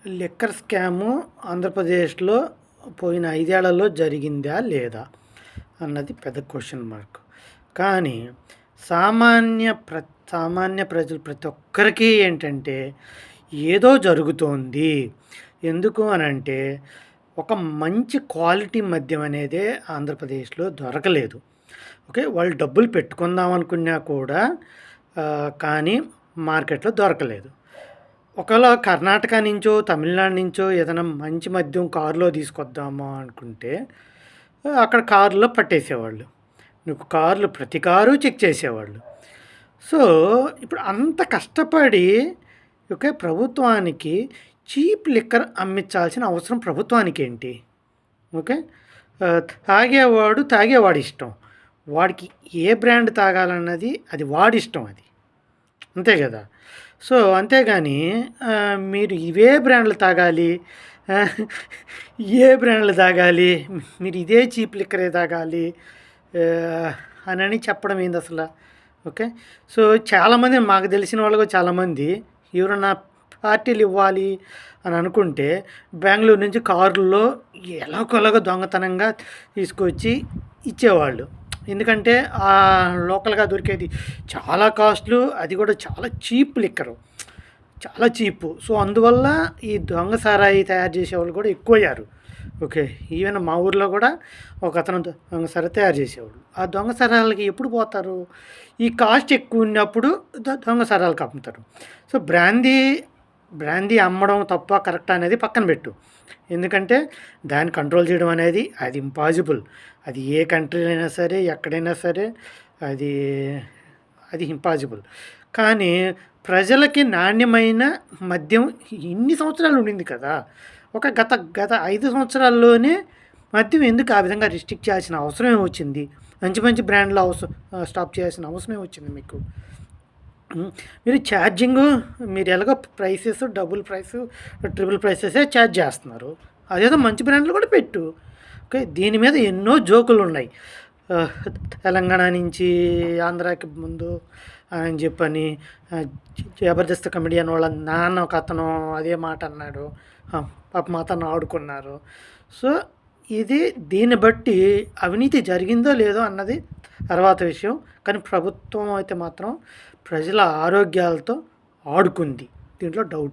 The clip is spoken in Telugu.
లిక్కర్ స్కాము ఆంధ్రప్రదేశ్‌లో పోయిన 5 ఏళ్లలో జరిగిందా? లేదా? అన్నది పెద్ద క్వెషన్ మార్క్. కానీ సామాన్య ప్రజలు ప్రతి ఒక్కరికి ఏంటంటే ఏదో జరుగుతోంది. ఎందుకు అనంటే ఒక మంచి క్వాలిటీ మద్యం అనేదే ఆంధ్రప్రదేశ్‌లో దొరకలేదు. ఓకే. వాళ్ళు డబ్బులు పెట్టుకుందాం అనుకున్నా కూడా కానీ మార్కెట్‌లో దొరకలేదు. ఒకవేళ కర్ణాటక నుంచో, తమిళనాడు నుంచో ఏదైనా మంచి మద్యం కారులో తీసుకొద్దామా అనుకుంటే అక్కడ కారులో పట్టేసేవాళ్ళు. నువ్వు ప్రతి కారు చెక్ చేసేవాళ్ళు. సో, ఇప్పుడు అంత కష్టపడి ఓకే. ప్రభుత్వానికి చీప్ లిక్కర్ అమ్మించాల్సిన అవసరం ప్రభుత్వానికేంటి? ఓకే. తాగేవాడి ఇష్టం. వాడికి ఏ బ్రాండ్ తాగాలన్నది అది వాడిష్టం అది. అంతే గదా! సో, అంతేగాని మీరు ఇవే బ్రాండ్‌లు తాగాలి, మీరు ఇదే చీప్ లిక్కరే తాగాలి అనని చెప్పడం ఏందసల? ఓకే. సో, చాలామంది మాకు తెలిసిన వాళ్ళు కూడా చాలామంది ఎవరన్నా పార్టీలు ఇవ్వాలి అని అనుకుంటే బెంగుళూరు నుంచి కారుల్లో ఎలాగోలాగా దొంగతనంగా తీసుకొచ్చి ఇచ్చేవాళ్ళు. ఎందుకంటే లోకల్‌గా దొరికేది చాలా కాస్ట్‌లు, అది కూడా చాలా చీప్ లిక్కరు. చాలా చీపు. సో, అందువల్ల ఈ దొంగ సారాయి తయారు చేసేవాళ్ళు కూడా ఎక్కువయ్యారు. ఓకే. ఈవెన్ మా ఊర్లో కూడా ఒకతను దొంగ సారాయి తయారు చేసేవాడు. ఆ దొంగ సారాయిలకి ఎప్పుడు పోతారు? ఈ కాస్ట్ ఎక్కువ ఉన్నప్పుడు దొంగ సారాయిలకి అమ్ముతారు. సో, బ్రాందీ అమ్మడం తప్పా, కరెక్టా అనేది పక్కన పెట్టు. ఎందుకంటే దాన్ని కంట్రోల్ చేయడం అనేది అది ఇంపాసిబుల్. అది ఏ కంట్రీలో అయినా సరే, ఎక్కడైనా సరే అది ఇంపాసిబుల్. కానీ ప్రజలకి నాణ్యమైన మద్యం ఇన్ని సంవత్సరాలు ఉండింది కదా! ఒక గత 5 సంవత్సరాల్లోనే మద్యం ఎందుకు ఆ విధంగా రిస్ట్రిక్ట్ చేయాల్సిన అవసరం ఏమొచ్చింది? మంచి బ్రాండ్‌లు స్టాప్ చేయాల్సిన అవసరం ఏమొచ్చింది మీకు? మీరు ఛార్జింగు మీరు ఎలాగో డబుల్ ప్రైసు, ట్రిపుల్ ప్రైసెసే ఛార్జ్ చేస్తున్నారు. అదేదో మంచి బ్రాండ్‌లు కూడా పెట్టు. ఓకే. దీని మీద ఎన్నో జోకులున్నాయి. తెలంగాణ నుంచి ఆంధ్రాకి ముందు అని చెప్పని జబర్దస్త్ కమెడియన్ వాళ్ళ నాన్న ఒక అతను అదే మాట అన్నాడు. పాపం అతను ఆడుకున్నారు. సో, దీన్ని బట్టి అవినీతి జరిగిందో లేదో అన్నది తర్వాత విషయం. కానీ ప్రభుత్వం అయితే మాత్రం ప్రజల ఆరోగ్యాలతో ఆడుకుంది. దీంట్లో డౌటే